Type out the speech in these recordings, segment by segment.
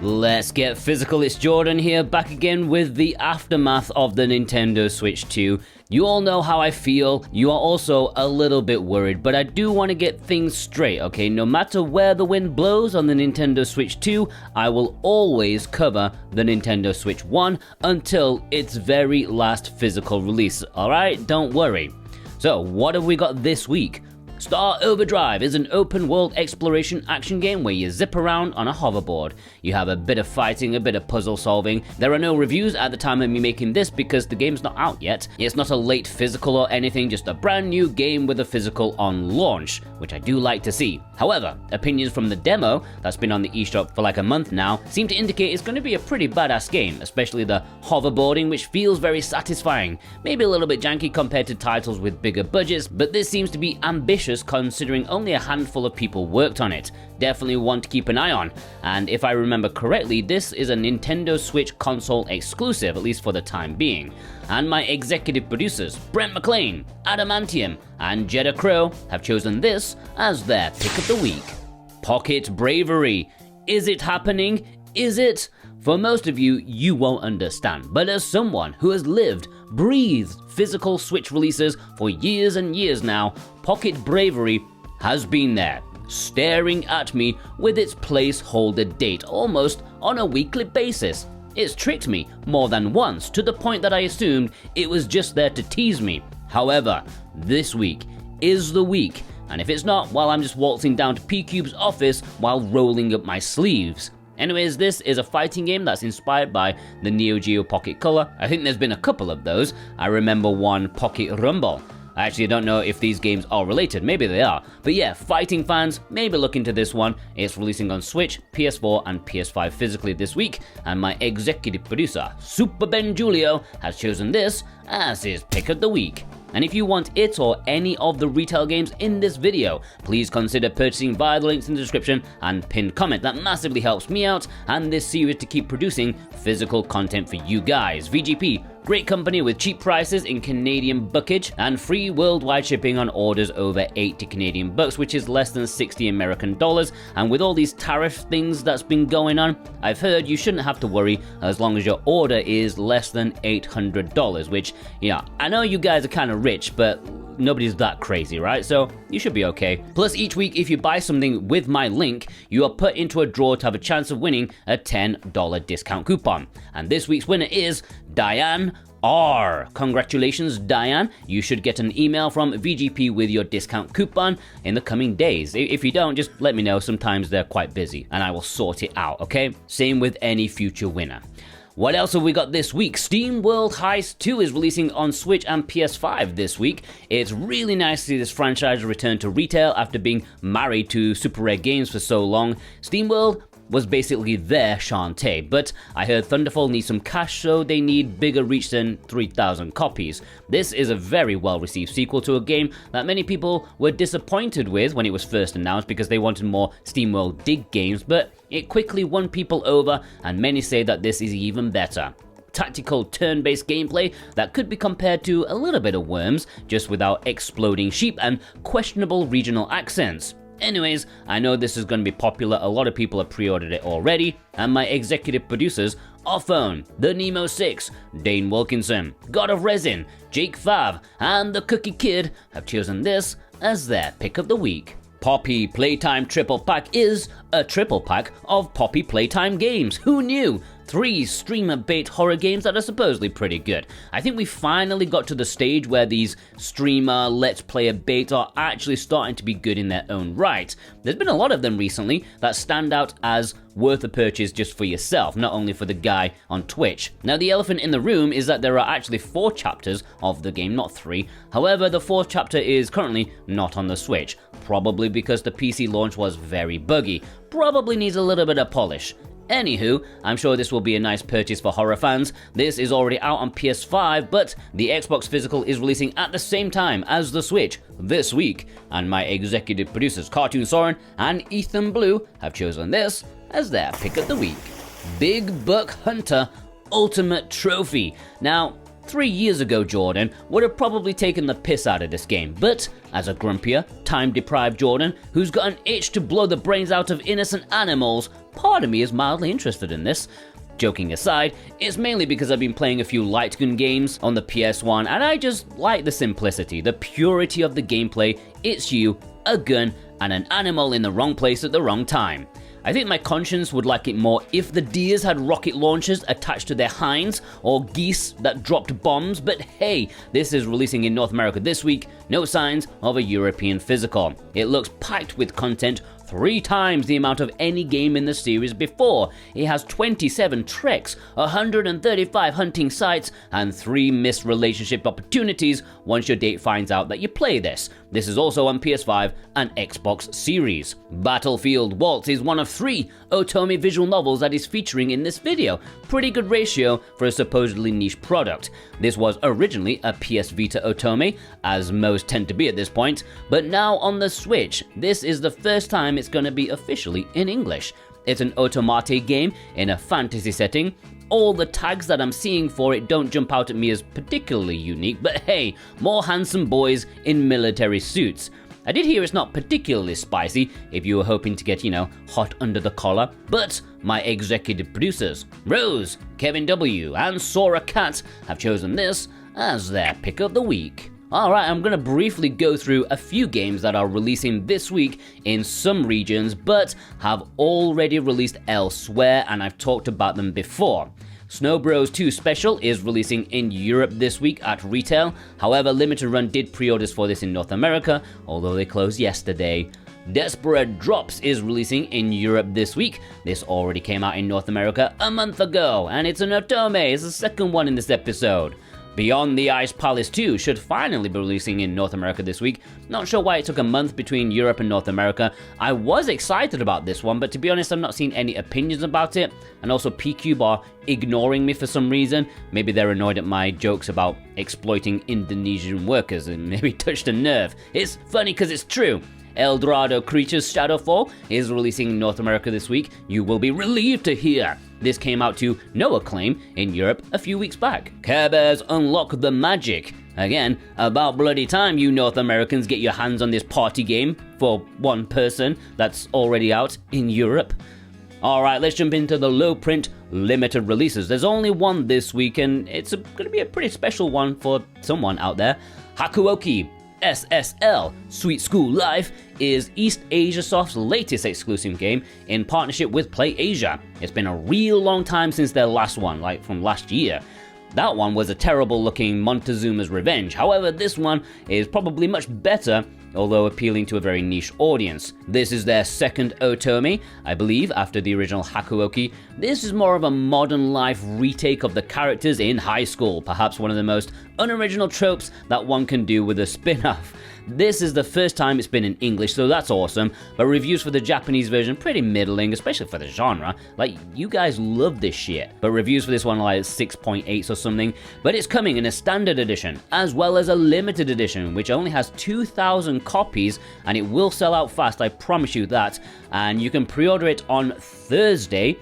Let's get physical. It's Jordan here, back again with the aftermath of the Nintendo Switch 2. You all know how I feel. You are also a little bit worried, but I do want to get things straight, okay? No matter where the wind blows on the Nintendo Switch 2, I will always cover the Nintendo Switch 1 until its very last physical release, alright? Don't worry. So, what have we got this week? Star Overdrive is an open-world exploration action game where you zip around on a hoverboard. You have a bit of fighting, a bit of puzzle solving. There are no reviews at the time of me making this because the game's not out yet. It's not a late physical or anything, just a brand new game with a physical on launch, which I do like to see. However, opinions from the demo that's been on the eShop for like a month now seem to indicate it's going to be a pretty badass game, especially the hoverboarding, which feels very satisfying. Maybe a little bit janky compared to titles with bigger budgets, but this seems to be ambitious considering only a handful of people worked on it. Definitely one to keep an eye on, and if I remember correctly, this is a Nintendo Switch console exclusive, at least for the time being. And my executive producers, Brent McLean, Adamantium, and Jeddah Crow, have chosen this as their pick of the week. Pocket Bravery. Is it happening? Is it? For most of you, you won't understand, but as someone who has lived, breathed physical Switch releases for years and years now, Pocket Bravery has been there, staring at me with its placeholder date almost on a weekly basis. It's tricked me more than once to the point that I assumed it was just there to tease me. However, this week is the week, and if it's not, well, I'm just waltzing down to P-Cube's office while rolling up my sleeves. Anyways, this is a fighting game that's inspired by the Neo Geo Pocket Color. I think there's been a couple of those. I remember one, Pocket Rumble. I actually don't know if these games are related, maybe they are. But yeah, fighting fans, maybe look into this one. It's releasing on Switch, PS4 and PS5 physically this week, and my executive producer, Super Ben Julio, has chosen this as his pick of the week. And if you want it or any of the retail games in this video, please consider purchasing via the links in the description and pinned comment. That massively helps me out and this series to keep producing physical content for you guys. VGP, great company with cheap prices in Canadian buckage and free worldwide shipping on orders over 80 Canadian bucks, which is less than 60 American dollars. And with all these tariff things that's been going on, I've heard you shouldn't have to worry as long as your order is less than $800, which, yeah, I know you guys are kind of rich, but nobody's that crazy, right? So you should be okay. Plus, each week, if you buy something with my link, you are put into a draw to have a chance of winning a $10 discount coupon. And this week's winner is Diane R. Congratulations, Diane. You should get an email from VGP with your discount coupon in the coming days. If you don't, just let me know. Sometimes they're quite busy and I will sort it out, okay? Same with any future winner. What else have we got this week? SteamWorld Heist 2 is releasing on Switch and PS5 this week. It's really nice to see this franchise return to retail after being married to Super Rare Games for so long. SteamWorld was basically their Shantae, but I heard Thunderful needs some cash, so they need bigger reach than 3,000 copies. This is a very well-received sequel to a game that many people were disappointed with when it was first announced because they wanted more SteamWorld Dig games, but it quickly won people over, and many say that this is even better. Tactical turn-based gameplay that could be compared to a little bit of Worms, just without exploding sheep and questionable regional accents. Anyways, I know this is going to be popular, a lot of people have pre-ordered it already, and my executive producers, Offone, The Nemo 6, Dane Wilkinson, God of Resin, Jake Fav, and The Cookie Kid have chosen this as their pick of the week. Poppy Playtime Triple Pack is a triple pack of Poppy Playtime games. Who knew? 3 streamer bait horror games that are supposedly pretty good. I think we finally got to the stage where these streamer let's player bait are actually starting to be good in their own right. There's been a lot of them recently that stand out as worth a purchase just for yourself, not only for the guy on Twitch. Now the elephant in the room is that there are actually 4 chapters of the game, not 3. However, the 4th chapter is currently not on the Switch, probably because the PC launch was very buggy. Probably needs a little bit of polish. Anywho, I'm sure this will be a nice purchase for horror fans. This is already out on PS5, but the Xbox physical is releasing at the same time as the Switch this week, and my executive producers Cartoon Soren and Ethan Blue have chosen this as their pick of the week. Big Buck Hunter Ultimate Trophy. Now, 3 years ago, Jordan would have probably taken the piss out of this game, but as a grumpier, time-deprived Jordan who's got an itch to blow the brains out of innocent animals, part of me is mildly interested in this. Joking aside, it's mainly because I've been playing a few light gun games on the PS1 and I just like the simplicity, the purity of the gameplay. It's you, a gun, and an animal in the wrong place at the wrong time. I think my conscience would like it more if the deers had rocket launchers attached to their hinds or geese that dropped bombs, but hey, this is releasing in North America this week, no signs of a European physical. It looks packed with content, 3 times the amount of any game in the series before. It has 27 treks, 135 hunting sites, and 3 missed relationship opportunities once your date finds out that you play this. This is also on PS5 and Xbox Series. Battlefield Waltz is one of 3 otome visual novels that is featuring in this video. Pretty good ratio for a supposedly niche product. This was originally a PS Vita otome, as most tend to be at this point, but now on the Switch, this is the first time it's going to be officially in English. It's an automate game in a fantasy setting. All the tags that I'm seeing for it don't jump out at me as particularly unique, but hey, more handsome boys in military suits. I did hear it's not particularly spicy if you were hoping to get, hot under the collar, but my executive producers, Rose, Kevin W, and Sora Cat, have chosen this as their pick of the week. Alright, I'm going to briefly go through a few games that are releasing this week in some regions, but have already released elsewhere, and I've talked about them before. Snow Bros 2 Special is releasing in Europe this week at retail. However, Limited Run did pre-orders for this in North America, although they closed yesterday. Despera Drops is releasing in Europe this week. This already came out in North America a month ago, and it's an otome. It's the second one in this episode. Beyond the Ice Palace 2 should finally be releasing in North America this week. Not sure why it took a month between Europe and North America. I was excited about this one, but to be honest, I've not seen any opinions about it. And also PQ are ignoring me for some reason. Maybe they're annoyed at my jokes about exploiting Indonesian workers and maybe touched a nerve. It's funny because it's true. Eldorado Creatures Shadowfall is releasing in North America this week. You will be relieved to hear this came out to no acclaim in Europe a few weeks back. Care Bears Unlock the Magic. Again, about bloody time you North Americans get your hands on this party game for one person that's already out in Europe. Alright, let's jump into the low print limited releases. There's only one this week and it's going to be a pretty special one for someone out there. Hakuoki SSL Sweet School Life is East Asia Soft's latest exclusive game in partnership with PlayAsia. It's been a real long time since their last one, like from last year. That one was a terrible looking Montezuma's Revenge. However, this one is probably much better, although appealing to a very niche audience. This is their second otome, I believe, after the original Hakuoki. This is more of a modern life retake of the characters in high school, perhaps one of the most unoriginal tropes that one can do with a spin-off. This is the first time it's been in English, so that's awesome, but reviews for the Japanese version pretty middling, especially for the genre. Like, you guys love this shit, but reviews for this one are like 6.8s or something. But it's coming in a standard edition, as well as a limited edition, which only has 2,000 copies, and it will sell out fast, I promise you that, and you can pre-order it on Thursday.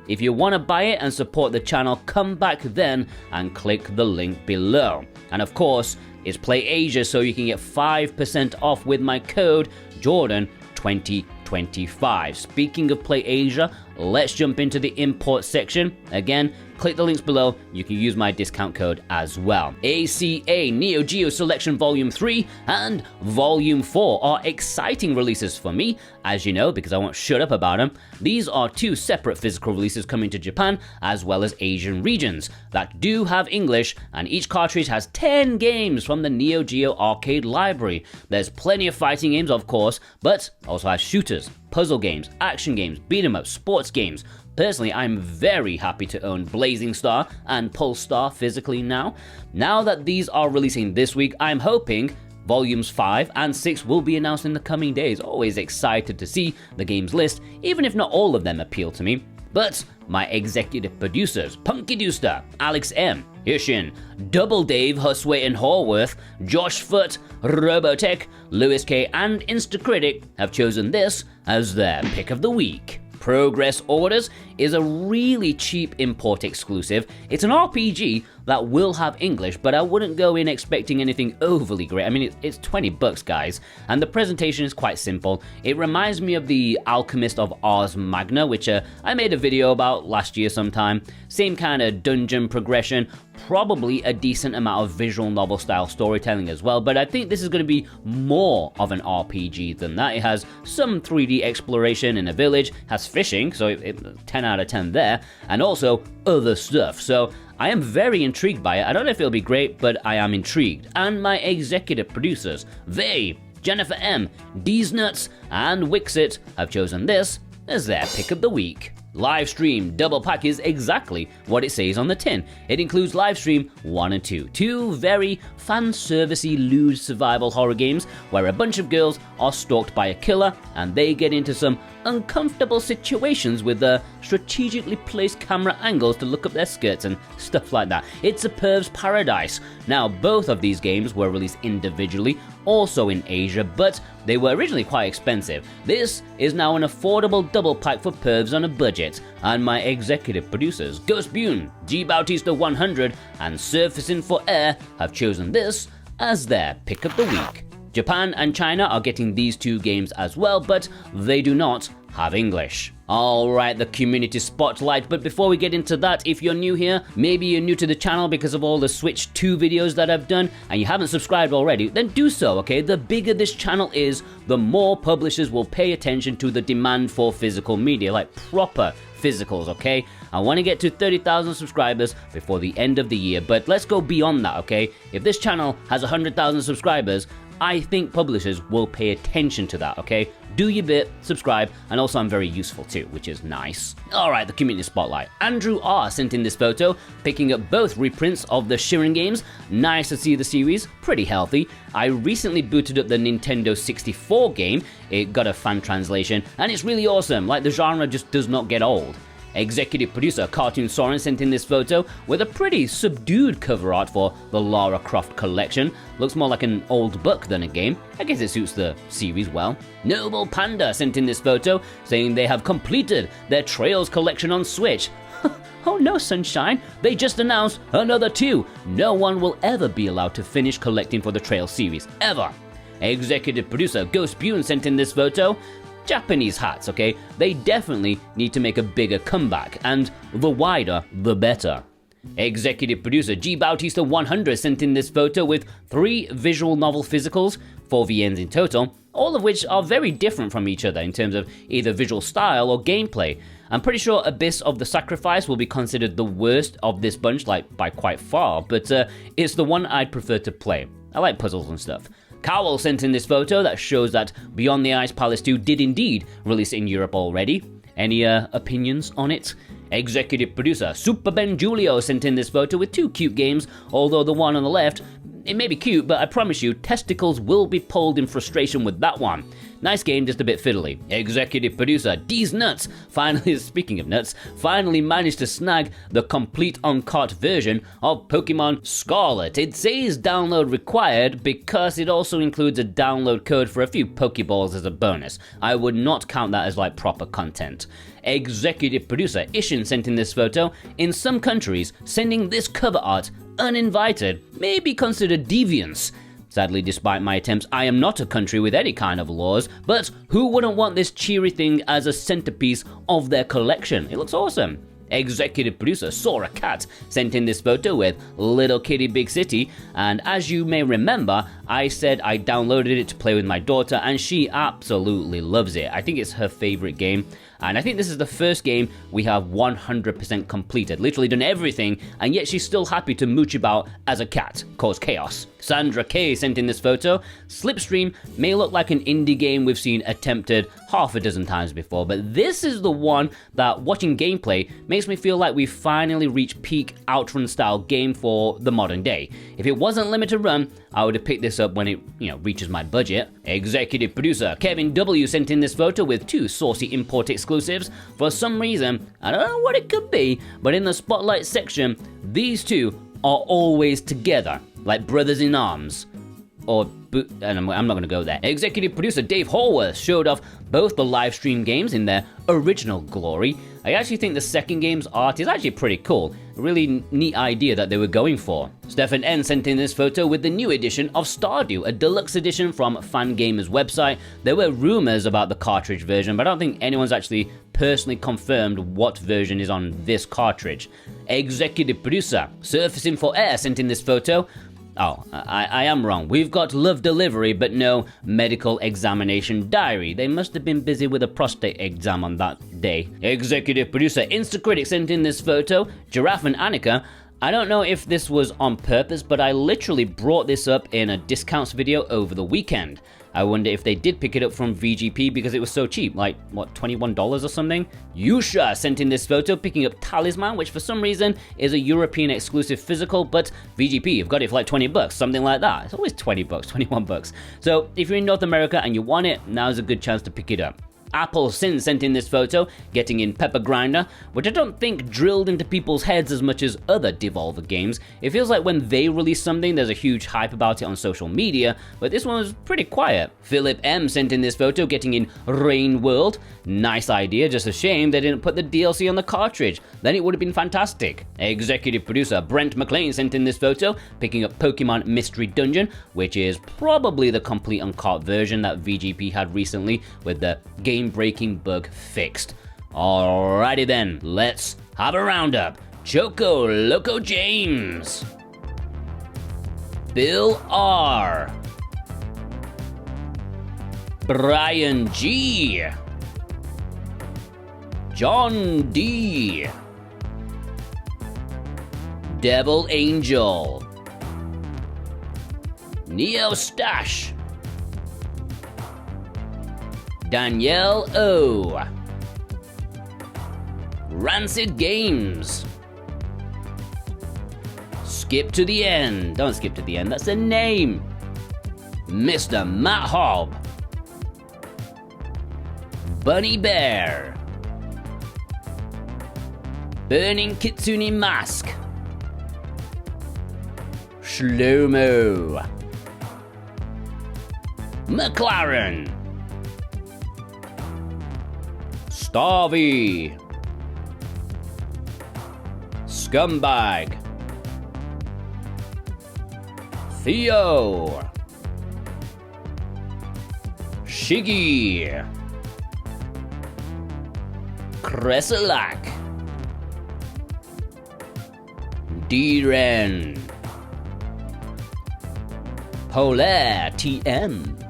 If you want to buy it and support the channel, come back then and click the link below. And of course, it's PlayAsia, so you can get 5% off with my code Jordan2025. Speaking of PlayAsia, let's jump into the import section. Again, click the links below. You can use my discount code as well. ACA NEOGEO Selection Volume 3 and Volume 4 are exciting releases for me, as you know, because I won't shut up about them. These are 2 separate physical releases coming to Japan, as well as Asian regions, that do have English, and each cartridge has 10 games from the Neo Geo arcade library. There's plenty of fighting games, of course, but also has shooters, puzzle games, action games, beat 'em up, sports games. Personally, I'm very happy to own Blazing Star and Pulse Star physically now. Now that these are releasing this week, I'm hoping Volumes 5 and 6 will be announced in the coming days. Always excited to see the games list, even if not all of them appeal to me. But my executive producers, Punky Dooster, Alex M, Hishin, Double Dave, Husway and Horworth, Josh Foot, Robotech, Lewis K and Instacritic have chosen this as their pick of the week. Progress Orders is a really cheap import exclusive. It's an RPG that will have English, but I wouldn't go in expecting anything overly great. I mean, it's 20 bucks, guys, and the presentation is quite simple. It reminds me of the Alchemist of Ars Magna, which I made a video about last year sometime. Same kind of dungeon progression, probably a decent amount of visual novel style storytelling as well, but I think this is going to be more of an RPG than that. It has some 3D exploration in a village, has fishing, so 10 out of 10 there, and also other stuff. So I am very intrigued by it. I don't know if it'll be great, but I am intrigued. And my executive producers, they, Jennifer M, D's Nuts, and Wixit, have chosen this as their pick of the week. Livestream Double Pack is exactly what it says on the tin. It includes Livestream 1 and 2, two very fan-servicey lewd survival horror games where a bunch of girls are stalked by a killer and they get into some uncomfortable situations with strategically placed camera angles to look up their skirts and stuff like that. It's a perv's paradise. Now, both of these games were released individually, also in Asia, but they were originally quite expensive. This is now an affordable double pack for pervs on a budget, and my executive producers, Ghost Bune, G Bautista 100, and Surfacing for Air have chosen this as their pick of the week. Japan and China are getting these two games as well, but they do not have English. Alright, the community spotlight, but before we get into that, if you're new here, maybe you're new to the channel because of all the Switch 2 videos that I've done, and you haven't subscribed already, then do so, okay? The bigger this channel is, the more publishers will pay attention to the demand for physical media, like proper physicals, okay? I want to get to 30,000 subscribers before the end of the year, but let's go beyond that, okay? If this channel has 100,000 subscribers, I think publishers will pay attention to that, okay? Do your bit, subscribe, and also I'm very useful too, which is nice. Alright, the community spotlight. Andrew R sent in this photo, picking up both reprints of the Shirin games. Nice to see the series, pretty healthy. I recently booted up the Nintendo 64 game, it got a fan translation, and it's really awesome, like the genre just does not get old. Executive producer Cartoon Soren sent in this photo with a pretty subdued cover art for the Lara Croft collection. Looks more like an old book than a game. I guess it suits the series well. Noble Panda sent in this photo saying they have completed their Trails collection on Switch. Oh no, sunshine, they just announced another 2. No one will ever be allowed to finish collecting for the Trails series, ever. Executive producer Ghost Bune sent in this photo. Japanese hats, okay? They definitely need to make a bigger comeback, and the wider, the better. Executive producer G Bautista 100 sent in this photo with 3 visual novel physicals, 4 VNs in total, all of which are very different from each other in terms of either visual style or gameplay. I'm pretty sure Abyss of the Sacrifice will be considered the worst of this bunch, like by quite far, but it's the one I'd prefer to play. I like puzzles and stuff. Cowell sent in this photo that shows that Beyond the Ice Palace 2 did indeed release in Europe already. Any opinions on it? Executive producer Super Ben Julio sent in this photo with 2 cute games, although the one on the left, it may be cute, but I promise you, testicles will be pulled in frustration with that one. Nice game, just a bit fiddly. Executive producer D's Nuts, finally, speaking of nuts, finally managed to snag the complete uncut version of Pokemon Scarlet. It says download required because it also includes a download code for a few Pokeballs as a bonus. I would not count that as like proper content. Executive producer Ishin sent in this photo. In some countries, sending this cover art uninvited may be considered deviance. Sadly, despite my attempts, I am not a country with any kind of laws, but who wouldn't want this cheery thing as a centerpiece of their collection? It looks awesome. Executive producer Sora Cat sent in this photo with Little Kitty Big City, and as you may remember, I said I downloaded it to play with my daughter and she absolutely loves it. I think it's her favorite game, and I think this is the first game we have 100% completed, literally done everything, and yet she's still happy to mooch about as a cat, cause chaos. Sandra K sent in this photo. Slipstream may look like an indie game we've seen attempted half a dozen times before, but this is the one that, watching gameplay, makes me feel like we've finally reached peak Outrun style game for the modern day. If it wasn't limited run, I would have picked this up when it, reaches my budget. Executive producer Kevin W sent in this photo with 2 saucy import exclusives. For some reason, I don't know what it could be, but in the spotlight section, these 2 are always together, like brothers in arms. and I'm not going to go there. Executive producer Dave Horwath showed off both the live stream games in their original glory. I actually think the second game's art is actually pretty cool. A really neat idea that they were going for. Stefan N sent in this photo with the new edition of Stardew, a deluxe edition from Fangamer's website. There were rumors about the cartridge version, but I don't think anyone's actually personally confirmed what version is on this cartridge. Executive producer Surfacing for Air sent in this photo. Oh, I am wrong. We've got Love Delivery, but no medical examination diary. They must have been busy with a prostate exam on that day. Executive producer Instacritic sent in this photo. Giraffe and Annika. I don't know if this was on purpose, but I literally brought this up in a discounts video over the weekend. I wonder if they did pick it up from VGP because it was so cheap, like, what, $21 or something? Yusha sent in this photo picking up Talisman, which for some reason is a European exclusive physical, but VGP, you've got it for like 20 bucks, something like that. It's always 20 bucks, 21 bucks. So if you're in North America and you want it, now's a good chance to pick it up. Apple Sin sent in this photo, getting in Pepper Grinder, which I don't think drilled into people's heads as much as other Devolver games. It feels like when they release something, there's a huge hype about it on social media, but this one was pretty quiet. Philip M sent in this photo, getting in Rain World. Nice idea, just a shame they didn't put the DLC on the cartridge. Then it would have been fantastic. Executive producer Brent McLean sent in this photo, picking up Pokemon Mystery Dungeon, which is probably the complete uncut version that VGP had recently with the game-breaking bug fixed. Alrighty then, let's have a roundup. Choco Loco James, Bill R, Brian G, John D, Devil Angel, Neo Stash, Danielle O, Rancid Games, Skip to the End, don't skip to the end, that's the name, Mr. Matt Hobb, Bunny Bear, Burning Kitsune Mask, Shlomo, McLaren, Starvey, Scumbag, Theo, Shiggy, Kreselak, D-Ren, Polaire TM.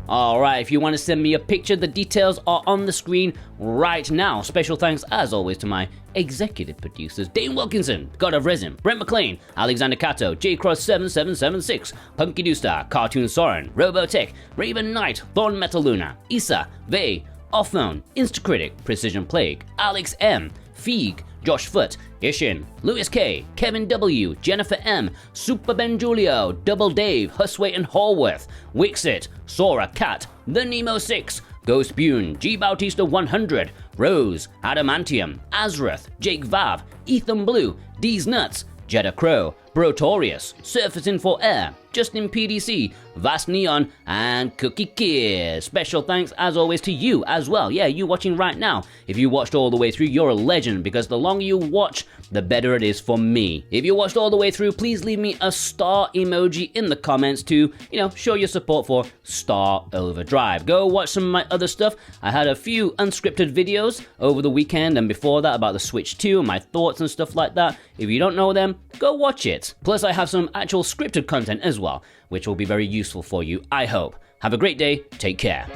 Alright, if you want to send me a picture, the details are on the screen right now. Special thanks, as always, to my executive producers, Dane Wilkinson, God of Resin, Brent McLean, Alexander Cato, JCross7776, Punky Doostar, Cartoon Soren, Robotech, Raven Knight, Thorn Metal Luna, Issa, Vey, Offphone, Instacritic, Precision Plague, Alex M, Feig, Josh Foot, Ishin, Lewis K, Kevin W, Jennifer M, Super Ben Julio, Double Dave, Husway and Horworth, Wixit, Sora Cat, The Nemo 6, Ghost Bune, G Bautista 100, Rose, Adamantium, Azrath, Jake Vav, Ethan Blue, D's Nuts, Jeddah Crow, Brotorius, Surfacing for Air, Justin PDC, Vast Neon, and Cookie Kid. Special thanks, as always, to you as well. Yeah, you watching right now. If you watched all the way through, you're a legend, because the longer you watch, the better it is for me. If you watched all the way through, please leave me a star emoji in the comments to, show your support for Star Overdrive. Go watch some of my other stuff. I had a few unscripted videos over the weekend and before that about the Switch 2 and my thoughts and stuff like that. If you don't know them, go watch it. Plus, I have some actual scripted content as well, which will be very useful for you, I hope. Have a great day, take care.